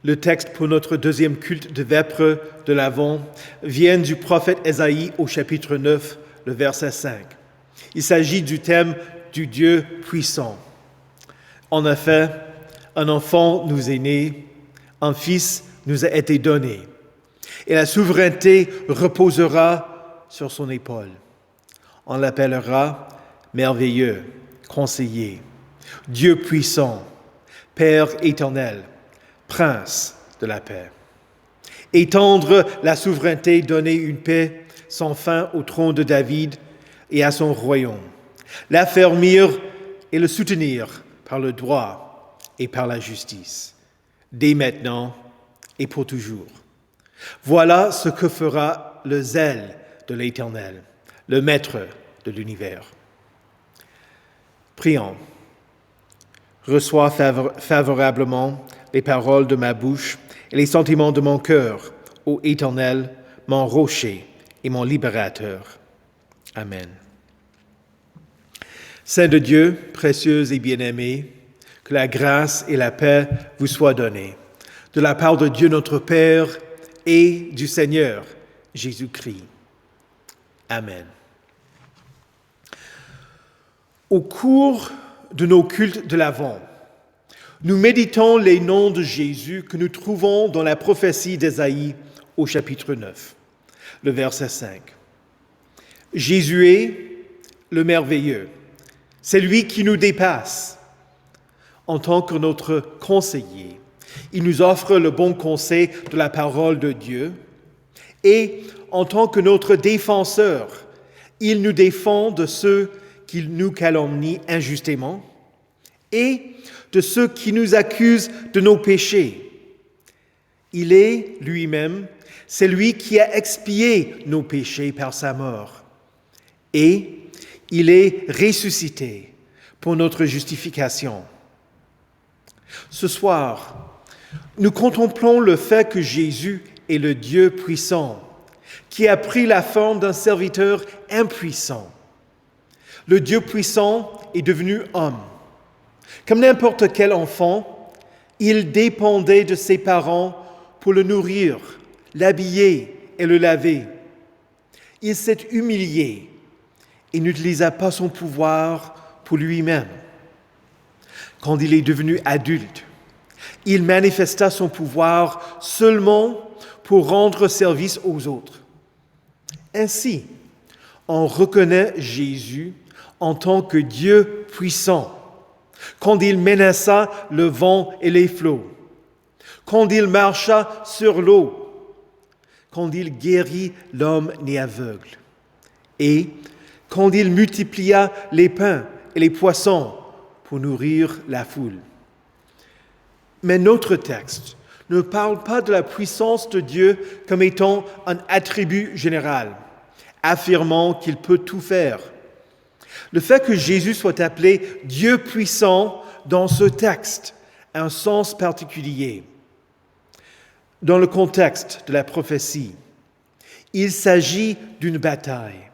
Le texte pour notre deuxième culte de vêpres de l'Avent vient du prophète Ésaïe au chapitre 9, le verset 5. Il s'agit du thème du Dieu puissant. En effet, un enfant nous est né, un fils nous a été donné, et la souveraineté reposera sur son épaule. On l'appellera merveilleux, conseiller, Dieu puissant, Père éternel, Prince de la paix. Étendre la souveraineté, donner une paix sans fin au trône de David et à son royaume. L'affermir et le soutenir par le droit et par la justice, dès maintenant et pour toujours. Voilà ce que fera le zèle de l'Éternel, le Maître de l'univers. Prions. Reçois favorablement les paroles de ma bouche et les sentiments de mon cœur, ô Éternel, mon rocher et mon libérateur. Amen. Saint de Dieu, précieux et bien-aimé, que la grâce et la paix vous soient données, de la part de Dieu notre Père et du Seigneur Jésus-Christ. Amen. Au cours de nos cultes de l'Avent, nous méditons les noms de Jésus que nous trouvons dans la prophétie d'Ésaïe au chapitre 9, le verset 5. Jésus est le merveilleux, c'est lui qui nous dépasse. En tant que notre conseiller, il nous offre le bon conseil de la parole de Dieu et en tant que notre défenseur, il nous défend de ceux qui nous calomnient injustement et de ceux qui nous accusent de nos péchés. Il est lui-même, c'est lui qui a expié nos péchés par sa mort. Et il est ressuscité pour notre justification. Ce soir, nous contemplons le fait que Jésus est le Dieu puissant, qui a pris la forme d'un serviteur impuissant. Le Dieu puissant est devenu homme. Comme n'importe quel enfant, il dépendait de ses parents pour le nourrir, l'habiller et le laver. Il s'est humilié et n'utilisa pas son pouvoir pour lui-même. Quand il est devenu adulte, il manifesta son pouvoir seulement pour rendre service aux autres. Ainsi, on reconnaît Jésus en tant que Dieu puissant, quand il menaça le vent et les flots, quand il marcha sur l'eau, quand il guérit l'homme né aveugle, et quand il multiplia les pains et les poissons pour nourrir la foule. Mais notre texte ne parle pas de la puissance de Dieu comme étant un attribut général, affirmant qu'il peut tout faire. Le fait que Jésus soit appelé Dieu puissant dans ce texte a un sens particulier. Dans le contexte de la prophétie, il s'agit d'une bataille.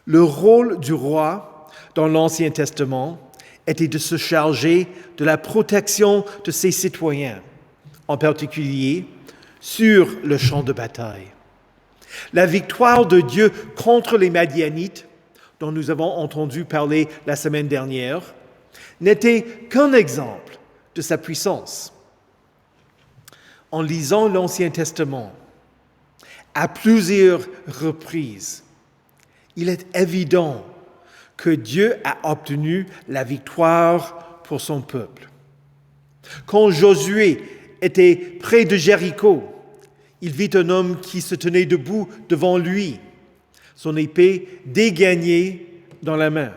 Le rôle du roi dans l'Ancien Testament était de se charger de la protection de ses citoyens, en particulier sur le champ de bataille. La victoire de Dieu contre les Madianites, dont nous avons entendu parler la semaine dernière, n'était qu'un exemple de sa puissance. En lisant l'Ancien Testament, à plusieurs reprises, il est évident que Dieu a obtenu la victoire pour son peuple. Quand Josué était près de Jéricho, il vit un homme qui se tenait debout devant lui, son épée dégainée dans la main.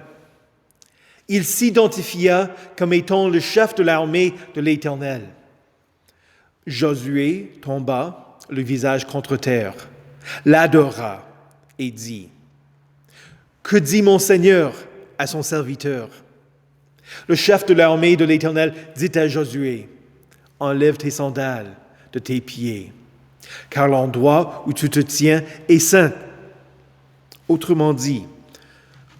Il s'identifia comme étant le chef de l'armée de l'Éternel. Josué tomba, le visage contre terre, l'adora et dit : « Que dit mon Seigneur à son serviteur ?» Le chef de l'armée de l'Éternel dit à Josué : « Enlève tes sandales de tes pieds, car l'endroit où tu te tiens est saint. » Autrement dit,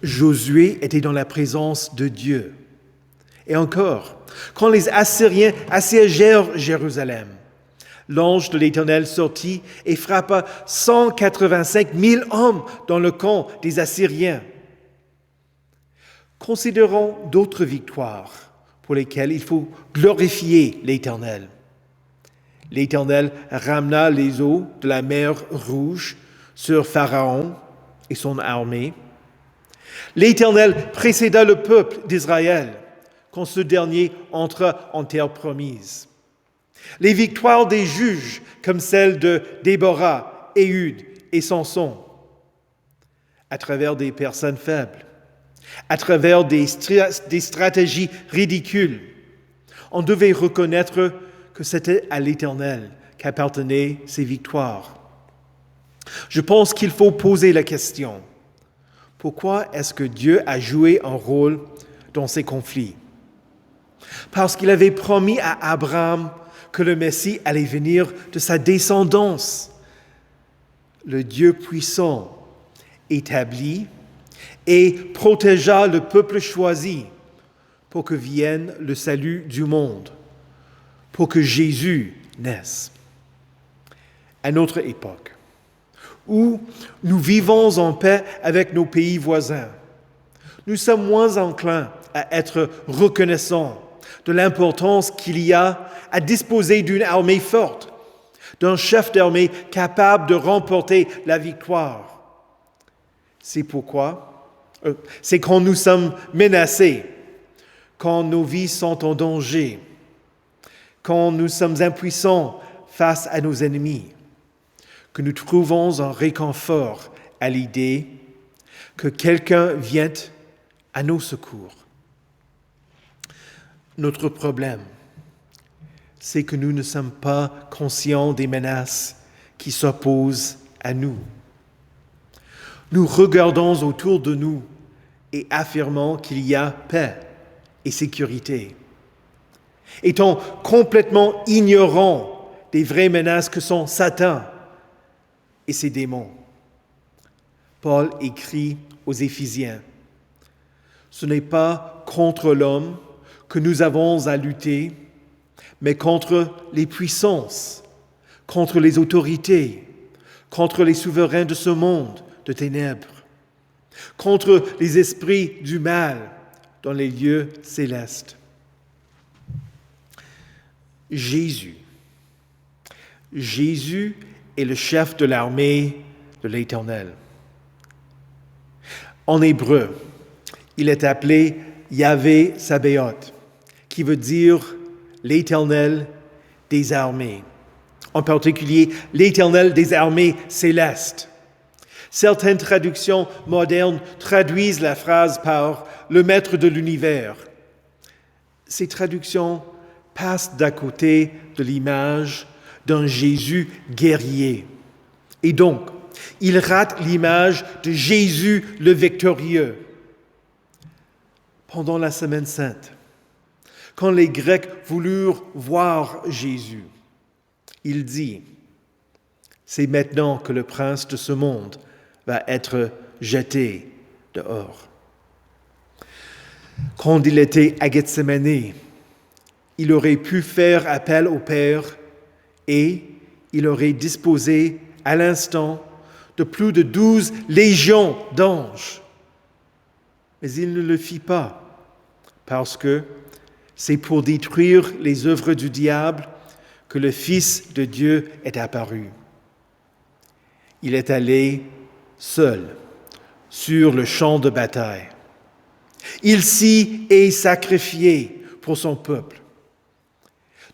Josué était dans la présence de Dieu. Et encore, quand les Assyriens assiégèrent Jérusalem, L'ange de l'Éternel sortit et frappa 185 000 hommes dans le camp des Assyriens. Considérons d'autres victoires pour lesquelles il faut glorifier l'Éternel. L'Éternel ramena les eaux de la mer Rouge sur Pharaon et son armée. L'Éternel précéda le peuple d'Israël quand ce dernier entra en terre promise. Les victoires des juges, comme celles de Déborah, Éhud et Samson, à travers des personnes faibles, à travers des stratégies ridicules, on devait reconnaître que c'était à l'Éternel qu'appartenaient ces victoires. Je pense qu'il faut poser la question: pourquoi est-ce que Dieu a joué un rôle dans ces conflits? Parce qu'il avait promis à Abraham que le Messie allait venir de sa descendance. Le Dieu puissant établit et protégea le peuple choisi pour que vienne le salut du monde, pour que Jésus naisse. À notre époque, où nous vivons en paix avec nos pays voisins, nous sommes moins enclins à être reconnaissants de l'importance qu'il y a à disposer d'une armée forte, d'un chef d'armée capable de remporter la victoire. C'est quand nous sommes menacés, quand nos vies sont en danger, quand nous sommes impuissants face à nos ennemis, que nous trouvons un réconfort à l'idée que quelqu'un vient à nos secours. Notre problème, c'est que nous ne sommes pas conscients des menaces qui s'opposent à nous. Nous regardons autour de nous et affirmons qu'il y a paix et sécurité, étant complètement ignorants des vraies menaces que sont Satan et ses démons. Paul écrit aux Éphésiens: « Ce n'est pas contre l'homme que nous avons à lutter, mais contre les puissances, contre les autorités, contre les souverains de ce monde de ténèbres, contre les esprits du mal dans les lieux célestes. » Jésus est le chef de l'armée de l'Éternel. En hébreu, il est appelé Yahvé Sabaoth, qui veut dire l'Éternel des armées, en particulier l'Éternel des armées célestes. Certaines traductions modernes traduisent la phrase par le Maître de l'univers. Ces traductions passent d'à côté de l'image d'un Jésus guerrier. Et donc, ils ratent l'image de Jésus le victorieux. Pendant la Semaine sainte, quand les Grecs voulurent voir Jésus, il dit: « C'est maintenant que le prince de ce monde va être jeté dehors. » Quand il était à Gethsémani, il aurait pu faire appel au Père et il aurait disposé à l'instant de plus de 12 légions d'anges. Mais il ne le fit pas, parce que c'est pour détruire les œuvres du diable que le Fils de Dieu est apparu. Il est allé seul sur le champ de bataille. Il s'y est sacrifié pour son peuple.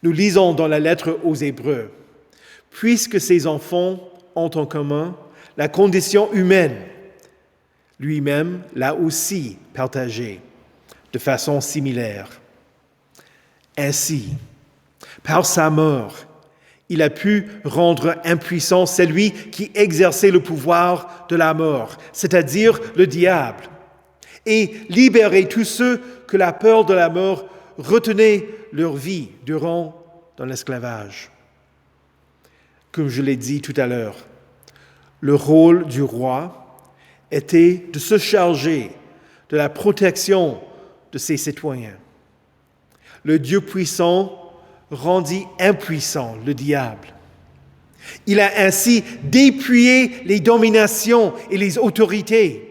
Nous lisons dans la lettre aux Hébreux: « Puisque ses enfants ont en commun la condition humaine, lui-même l'a aussi partagée de façon similaire. Ainsi, par sa mort, il a pu rendre impuissant celui qui exerçait le pouvoir de la mort, c'est-à-dire le diable, et libérer tous ceux que la peur de la mort retenait leur vie durant dans l'esclavage. » Comme je l'ai dit tout à l'heure, le rôle du roi était de se charger de la protection de ses citoyens. Le Dieu puissant rendit impuissant le diable Il a ainsi dépouillé les dominations et les autorités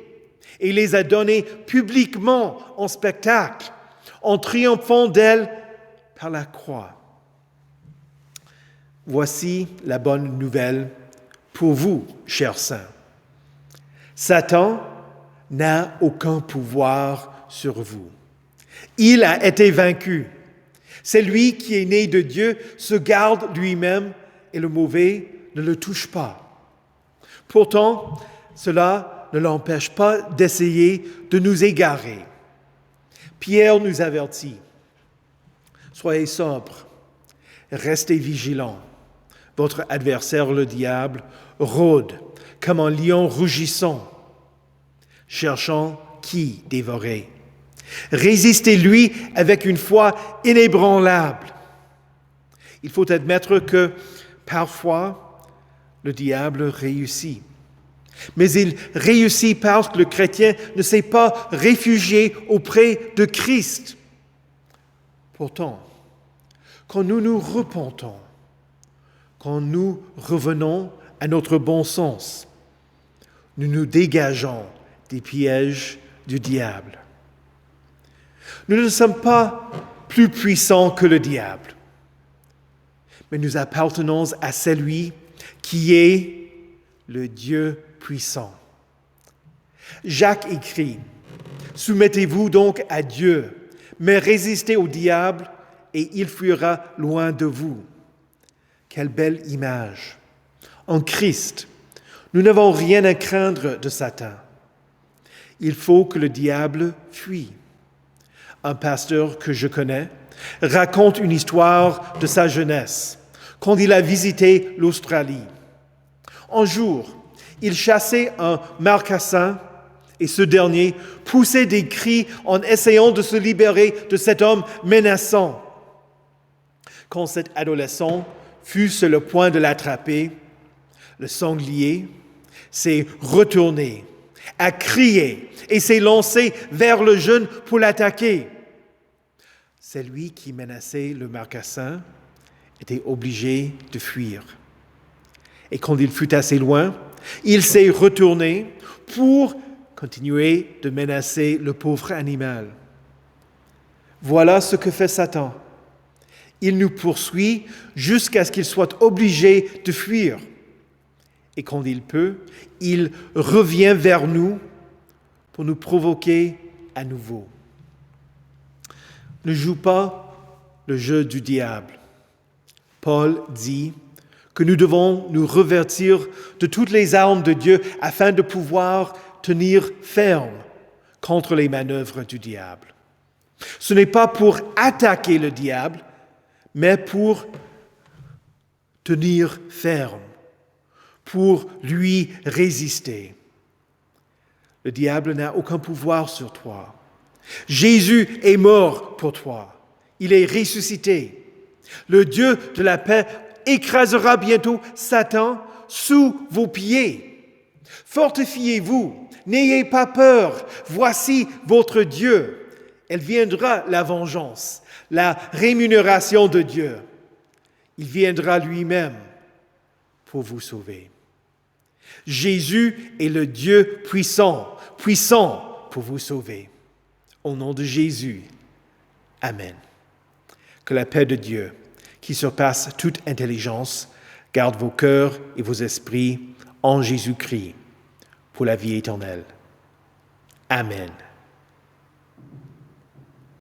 et les a données publiquement en spectacle, en triomphant d'elles par la croix. Voici la bonne nouvelle pour vous, chers saints. Satan n'a aucun pouvoir sur vous. Il a été vaincu. Celui qui est né de Dieu se garde lui-même et le mauvais ne le touche pas. Pourtant, cela ne l'empêche pas d'essayer de nous égarer. Pierre nous avertit. Soyez sobres, restez vigilants. Votre adversaire, le diable, rôde comme un lion rugissant, cherchant qui dévorer. Résistez-lui avec une foi inébranlable. Il faut admettre que parfois, le diable réussit. Mais il réussit parce que le chrétien ne s'est pas réfugié auprès de Christ. Pourtant, quand nous nous repentons, quand nous revenons à notre bon sens, nous nous dégageons des pièges du diable. Nous ne sommes pas plus puissants que le diable, mais nous appartenons à celui qui est le Dieu puissant. Jacques écrit, « Soumettez-vous donc à Dieu, mais résistez au diable et il fuira loin de vous. » Quelle belle image! En Christ, nous n'avons rien à craindre de Satan. Il faut que le diable fuit. Un pasteur que je connais raconte une histoire de sa jeunesse, quand il a visité l'Australie. Un jour, il chassait un marcassin et ce dernier poussait des cris en essayant de se libérer de cet homme menaçant. Quand cet adolescent fut sur le point de l'attraper, le sanglier s'est retourné, a crié et s'est lancé vers le jeune pour l'attaquer. Celui qui menaçait le marcassin était obligé de fuir. Et quand il fut assez loin, il s'est retourné pour continuer de menacer le pauvre animal. Voilà ce que fait Satan. Il nous poursuit jusqu'à ce qu'il soit obligé de fuir. Et quand il peut, il revient vers nous pour nous provoquer à nouveau. Ne joue pas le jeu du diable. Paul dit que nous devons nous revêtir de toutes les armes de Dieu afin de pouvoir tenir ferme contre les manœuvres du diable. Ce n'est pas pour attaquer le diable, mais pour tenir ferme, pour lui résister. Le diable n'a aucun pouvoir sur toi. Jésus est mort pour toi. Il est ressuscité. Le Dieu de la paix écrasera bientôt Satan sous vos pieds. Fortifiez-vous, n'ayez pas peur. Voici votre Dieu. Elle viendra la vengeance, la rémunération de Dieu. Il viendra lui-même pour vous sauver. Jésus est le Dieu puissant, puissant pour vous sauver. Au nom de Jésus, Amen. Que la paix de Dieu, qui surpasse toute intelligence, garde vos cœurs et vos esprits en Jésus-Christ pour la vie éternelle. Amen.